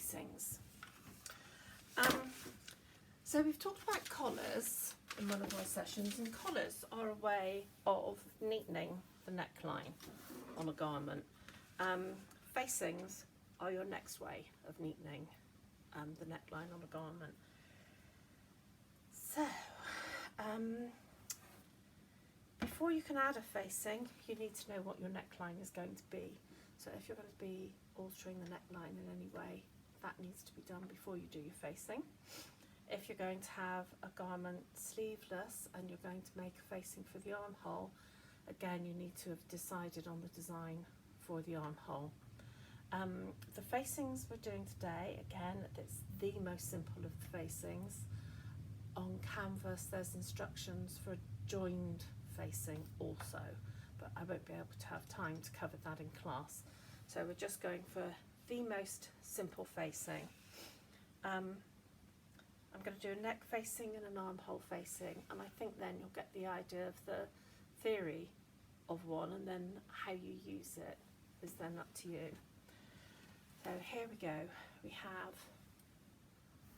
facings. So we've talked about collars in one of my sessions, and collars are a way of neatening the neckline on a garment. Facings are your next way of neatening the neckline on a garment. So before you can add a facing, you need to know what your neckline is going to be. So if you're going to be altering the neckline in any way, that needs to be done before you do your facing. If you're going to have a garment sleeveless and you're going to make a facing for the armhole, again you need to have decided on the design for the armhole. The facings we're doing today, again, it's the most simple of the facings. On canvas there's instructions for a joined facing also, but I won't be able to have time to cover that in class. So we're just going for the most simple facing. I'm going to do a neck facing and an armhole facing, and I think then you'll get the idea of the theory of one, and then how you use it is then up to you. So here we go, we have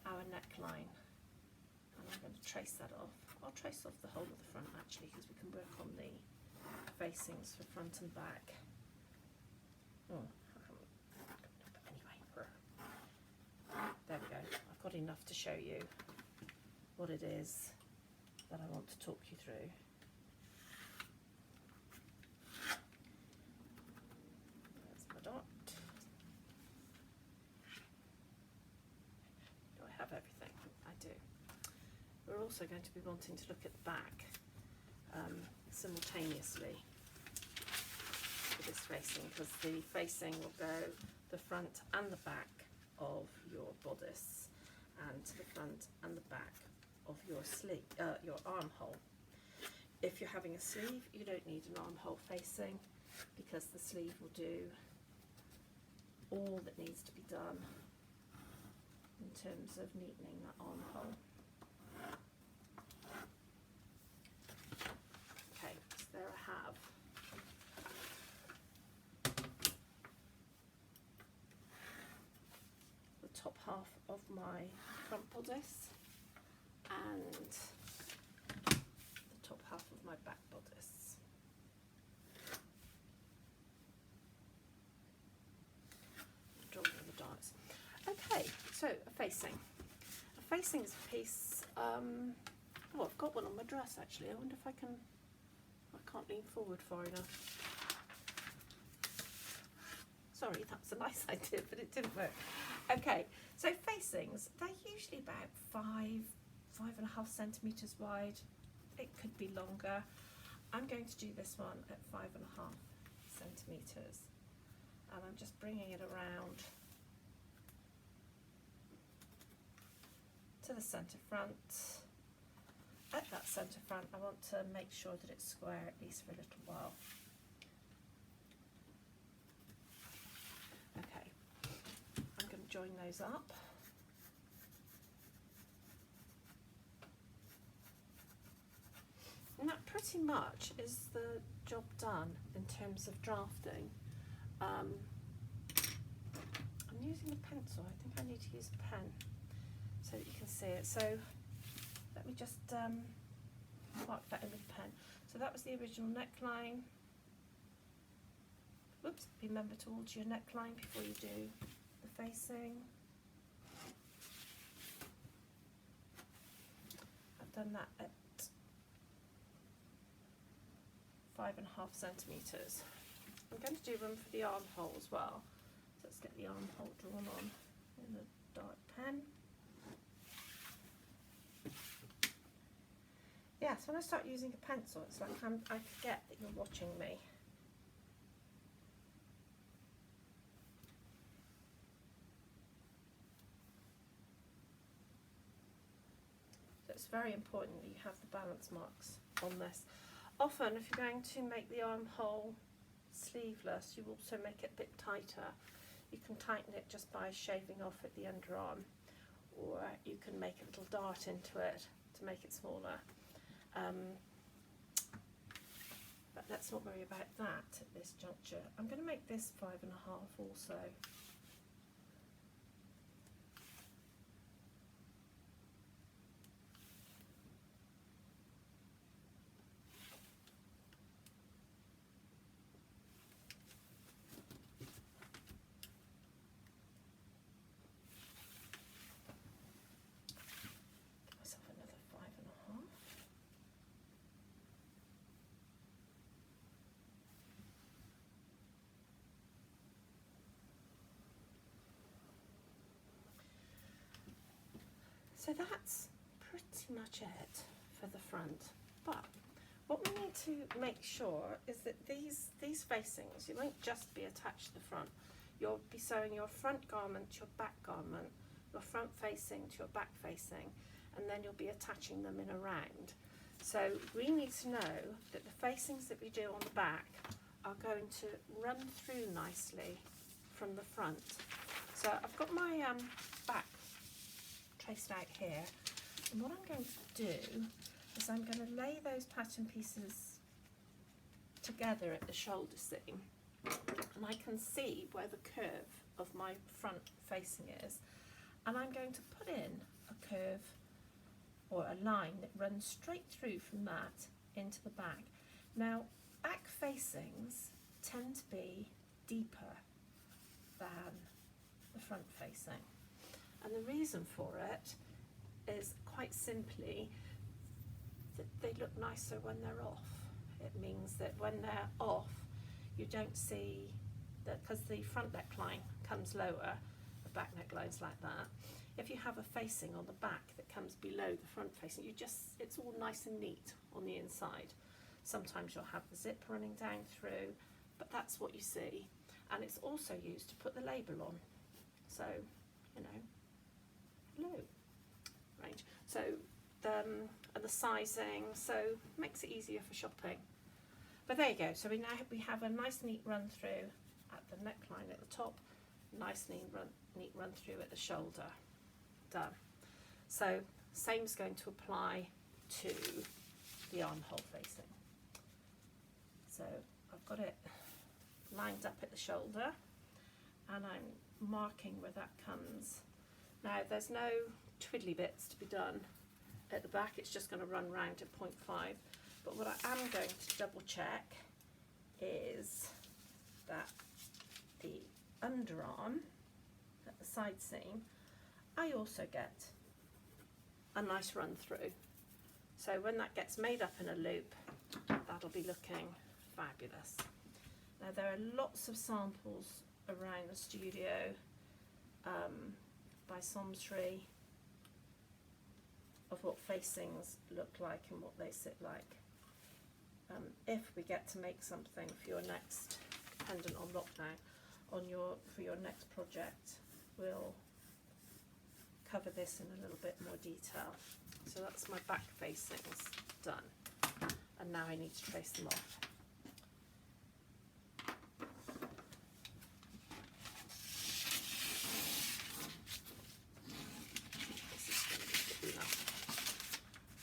our neckline, and I'm going to trace that off. I'll trace off the whole of the front actually, because we can work on the facings for front and back. Anyway, there we go. I've got enough to show you what it is that I want to talk you through. There's my dot. Do I have everything? I do. We're also going to be wanting to look at the back simultaneously for this facing, because the facing will go the front and the back of your bodice, and to the front and the back of your sleeve, your armhole. If you're having a sleeve, you don't need an armhole facing, because the sleeve will do all that needs to be done in terms of neatening that armhole. Okay, so there I have the top half of my front bodice and the top half of my back bodice. Drawing the darts. Okay, so a facing. A facing is a piece. Oh, I've got one on my dress actually. I wonder if I can. I can't lean forward far enough. Sorry, that's a nice idea, but it didn't work. Okay, so facings, they're usually about 5.5 centimetres wide. It could be longer. I'm going to do this one at 5.5 centimetres, and I'm just bringing it around to the centre front. At that centre front, I want to make sure that it's square at least for a little while. Okay, I'm going to join those up. And that pretty much is the job done in terms of drafting. I'm using a pencil. I think I need to use a pen so that you can see it. So let me just mark that in with a pen. So that was the original neckline. Whoops, remember to alter your neckline before you do the facing. I've done that at 5.5 centimetres. I'm going to do one for the armhole as well. So let's get the armhole drawn on in a dark pen. Yes, when I start using a pencil, it's like I forget that you're watching me. So it's very important that you have the balance marks on this. Often, if you're going to make the armhole sleeveless, you also make it a bit tighter. You can tighten it just by shaving off at the underarm, or you can make a little dart into it to make it smaller. But let's not worry about that at this juncture. I'm going to make this 5.5 also. So that's pretty much it for the front. But what we need to make sure is that these facings, you won't just be attached to the front. You'll be sewing your front garment to your back garment, your front facing to your back facing, and then you'll be attaching them in a round. So we need to know that the facings that we do on the back are going to run through nicely from the front. So I've got my back traced out here, and what I'm going to do is I'm going to lay those pattern pieces together at the shoulder seam, and I can see where the curve of my front facing is, and I'm going to put in a curve or a line that runs straight through from that into the back. Now, back facings tend to be deeper than the front facing, and the reason for it is quite simply that they look nicer when they're off. It means that when they're off, you don't see that, because the front neckline comes lower, the back neckline's like that. If you have a facing on the back that comes below the front facing, it's all nice and neat on the inside. Sometimes you'll have the zip running down through, but that's what you see. And it's also used to put the label on. So, you know, hello, range. So and the sizing, so makes it easier for shopping. But there you go. So we have a nice neat run through at the neckline at the top, nice neat run through at the shoulder. Done. So same's going to apply to the armhole facing. So I've got it lined up at the shoulder, and I'm marking where that comes. Now there's no twiddly bits to be done at the back, it's just going to run round at 0.5, but what I am going to double check is that the underarm at the side seam, I also get a nice run through. So when that gets made up in a loop, that'll be looking fabulous. Now there are lots of samples around the studio by Somsbury of what facings look like and what they sit like. If we get to make something for your next, dependent on lockdown, for your next project, we'll cover this in a little bit more detail. So that's my back facings done, and now I need to trace them off.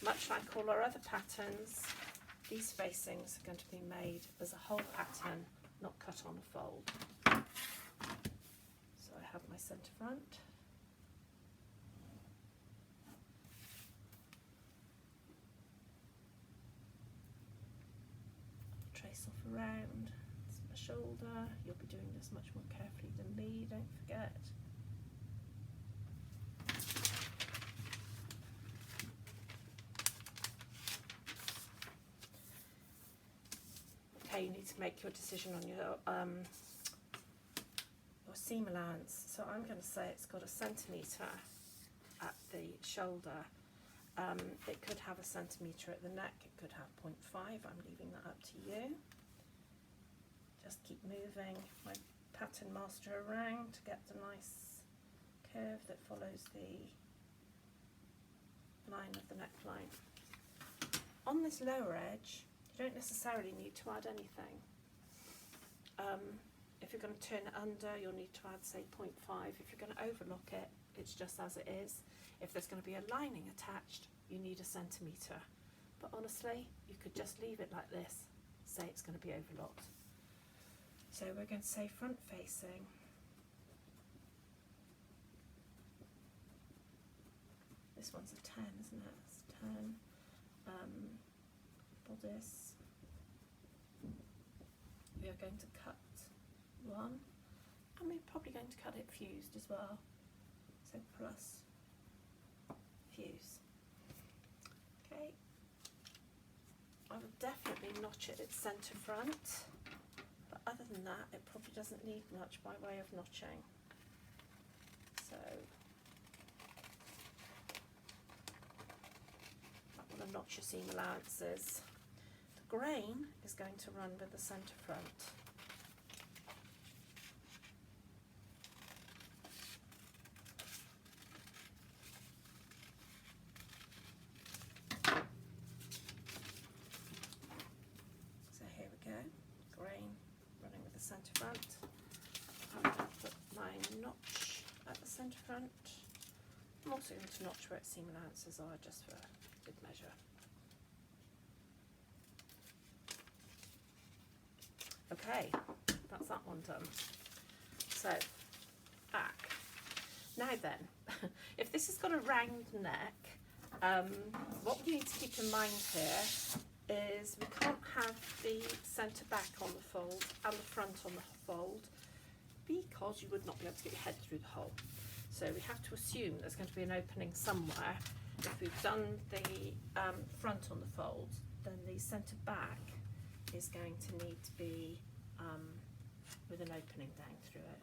Much like all our other patterns, these facings are going to be made as a whole pattern, not cut on a fold. So I have my centre front. Trace off around, it's my shoulder. You'll be doing this much more carefully than me, don't forget. You need to make your decision on your seam allowance. So I'm going to say it's got a centimetre at the shoulder. It could have a centimetre at the neck. It could have 0.5. I'm leaving that up to you. Just keep moving my pattern master around to get the nice curve that follows the line of the neckline. On this lower edge, you don't necessarily need to add anything. If you're going to turn it under, you'll need to add, say, 0.5. If you're going to overlock it, it's just as it is. If there's going to be a lining attached, you need a centimetre. But honestly, you could just leave it like this, say it's going to be overlocked. So we're going to say front facing. This one's a 10, isn't it? It's 10. Bodice. We are going to cut one, and we're probably going to cut it fused as well. So plus fuse. Okay. I would definitely notch it at centre front, but other than that, it probably doesn't need much by way of notching. So and notch your seam allowances. The grain is going to run with the centre front. So here we go, grain running with the centre front. I'm going to put my notch at the centre front. I'm also going to notch where its seam allowances are, just for good measure. Okay, that's that one done. So, back. Now then, if this has got a round neck, what we need to keep in mind here is we can't have the centre back on the fold and the front on the fold, because you would not be able to get your head through the hole. So we have to assume there's going to be an opening somewhere. If we've done the front on the fold, then the centre back is going to need to be with an opening down through it.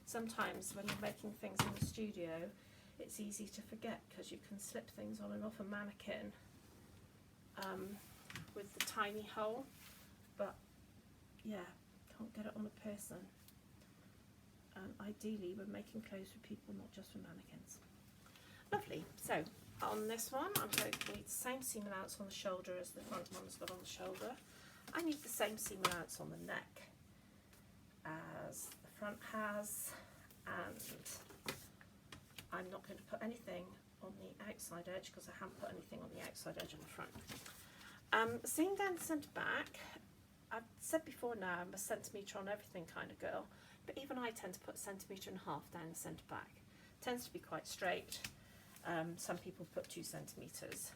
Sometimes when you're making things in the studio, it's easy to forget because you can slip things on and off a mannequin with the tiny hole, but yeah, can't get it on a person. Ideally we're making clothes for people, not just for mannequins. Lovely. So on this one I'm going to need the same seam allowance on the shoulder as the front one's got on the shoulder. I need the same seam allowance on the neck as the front has, and I'm not going to put anything on the outside edge because I haven't put anything on the outside edge on the front. Seam down the centre back, I've said before now I'm a centimetre on everything kind of girl, but even I tend to put 1.5 centimetres down the centre back. It tends to be quite straight. Some people put 2 centimetres,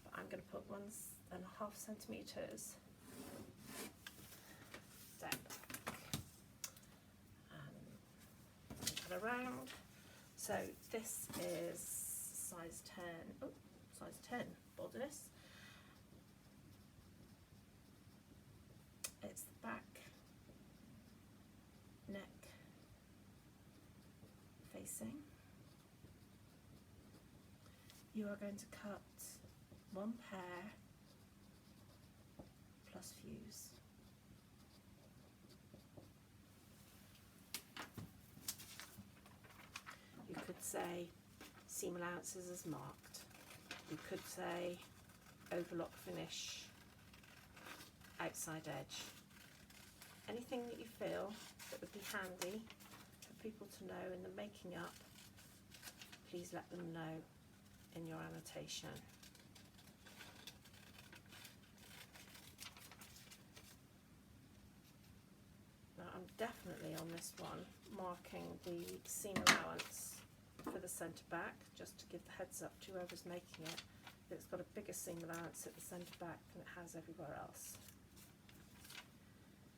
but I'm going to put 1.5 centimetres down back and turn it around. So this is size 10 bodice. It's the back neck facing. You are going to cut 1 pair plus fuse. You could say seam allowances as marked. You could say overlock finish, outside edge. Anything that you feel that would be handy for people to know in the making up, please let them know in your annotation. Now I'm definitely on this one marking the seam allowance for the centre back, just to give the heads up to whoever's making it. It's got a bigger seam allowance at the centre back than it has everywhere else.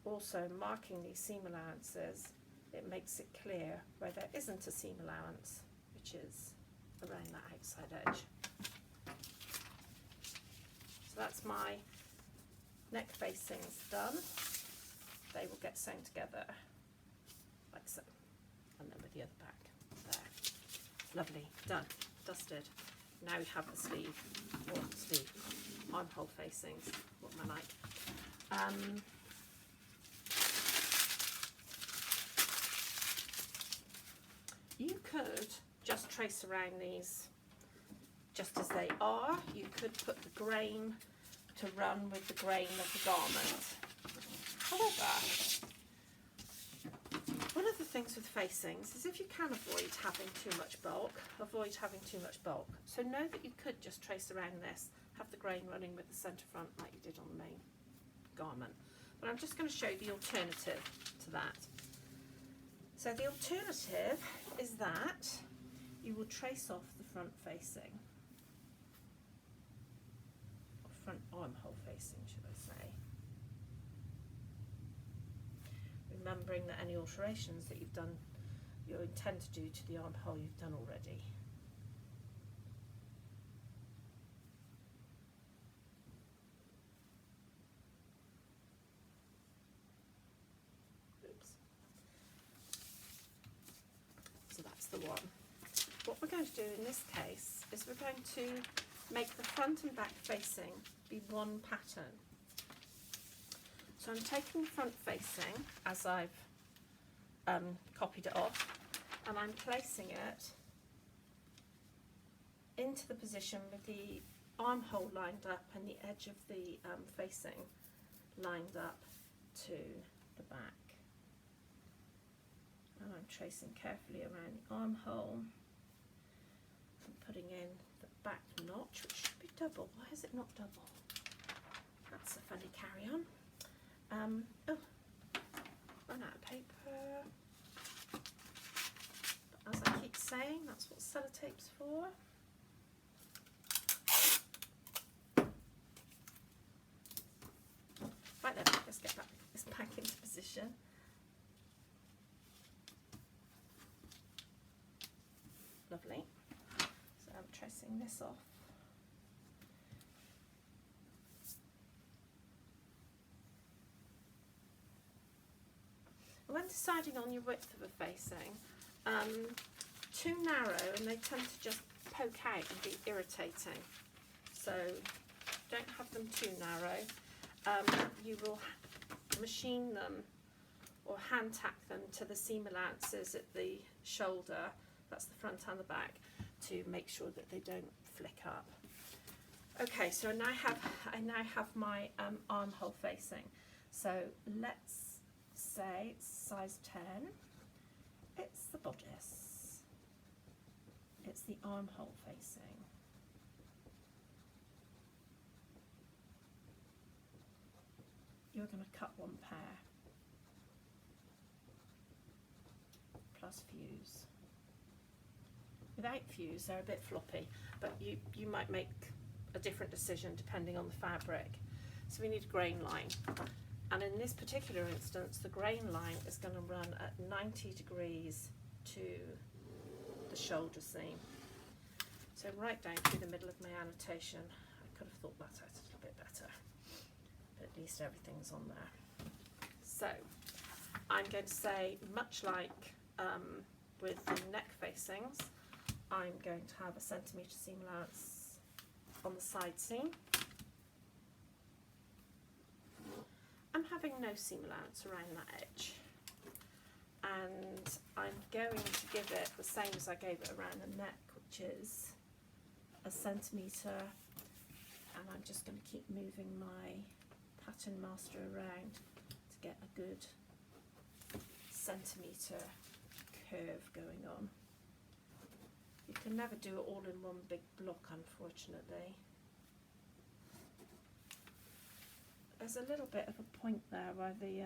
Also, marking these seam allowances, it makes it clear where there isn't a seam allowance, which is around that outside edge. So that's my neck facings done. They will get sewn together like so, and then with the other back there. Lovely, done, dusted. Now we have the sleeve, or sleeve, armhole facings, what am I like? You could just trace around these just as they are. You could put the grain to run with the grain of the garment. However, one of the things with facings is if you can avoid having too much bulk, avoid having too much bulk. So know that you could just trace around this, have the grain running with the centre front like you did on the main garment. But I'm just going to show you the alternative to that. So the alternative is that you will trace off the front facing, or front armhole facing, should I say. Remembering that any alterations that you've done, you intend to do to the armhole, you've done already. Oops. So that's the one. what we're going to do in this case is we're going to make the front and back facing be one pattern. So I'm taking the front facing as I've copied it off, and I'm placing it into the position with the armhole lined up and the edge of the facing lined up to the back. And I'm tracing carefully around the armhole and putting in the back notch, which should be double. Why is it not double? That's a funny carry on. Oh, run out of paper. But as I keep saying, that's what sellotape's for. Right then, let's get this back into position. Lovely. So I'm tracing this off. When deciding on your width of a facing, too narrow and they tend to just poke out and be irritating. So don't have them too narrow. You will machine them or hand tack them to the seam allowances at the shoulder, that's the front and the back, to make sure that they don't flick up. Okay, so I now have my armhole facing. So let's say it's size 10. It's the bodice. It's the armhole facing. You're going to cut one pair plus fuse. Without fuse, they're a bit floppy, but you might make a different decision depending on the fabric. So we need a grain line. And in this particular instance, the grain line is going to run at 90 degrees to the shoulder seam. So right down through the middle of my annotation. I could have thought that out a little bit better, but at least everything's on there. So I'm going to say, much like with the neck facings, I'm going to have a centimetre seam allowance on the side seam. I'm having no seam allowance around that edge, and I'm going to give it the same as I gave it around the neck, which is a centimetre, and I'm just going to keep moving my pattern master around to get a good centimetre curve going on. You can never do it all in one big block, unfortunately. There's a little bit of a point there where the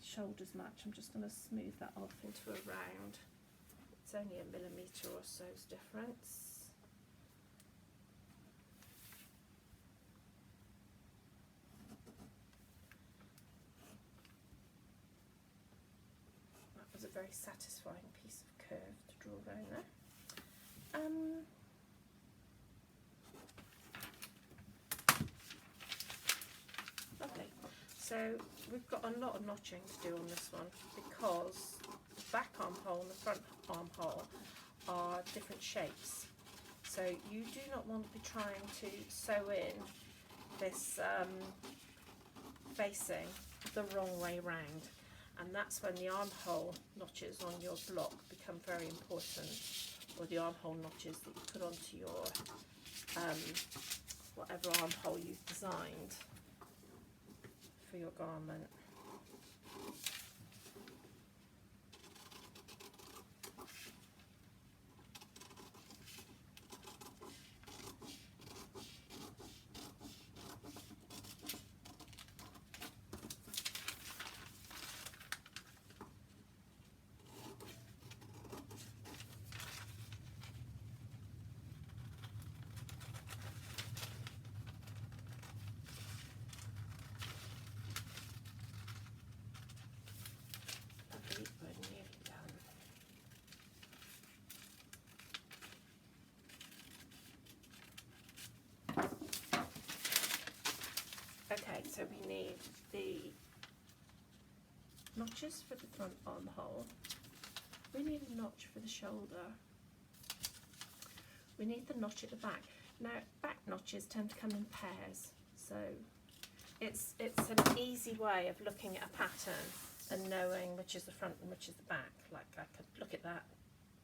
shoulders match. I'm just going to smooth that off into a round. It's only a millimetre or so's difference. That was a very satisfying piece of curve to draw around there. Lovely. So we've got a lot of notching to do on this one because the back armhole and the front armhole are different shapes. So you do not want to be trying to sew in this facing the wrong way round, and that's when the armhole notches on your block become very important, or the armhole notches that you put onto your whatever armhole you've designed for your garment. Okay, so we need the notches for the front armhole. We need a notch for the shoulder. we need the notch at the back. Now, back notches tend to come in pairs, so it's an easy way of looking at a pattern and knowing which is the front and which is the back. Like I could look at that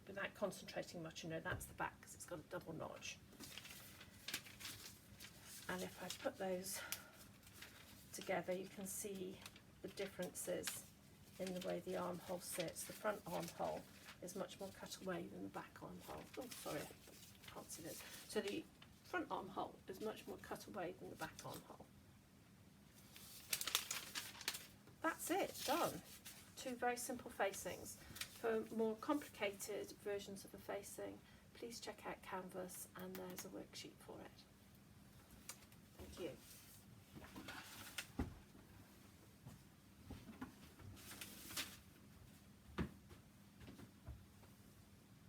without concentrating much and know that's the back because it's got a double notch. And if I put those together, you can see the differences in the way the armhole sits. The front armhole is much more cut away than the back armhole. Oh, sorry, I can't see this. So the front armhole is much more cut away than the back armhole. That's it, done. Two very simple facings. For more complicated versions of the facing, please check out Canvas, and there's a worksheet for it.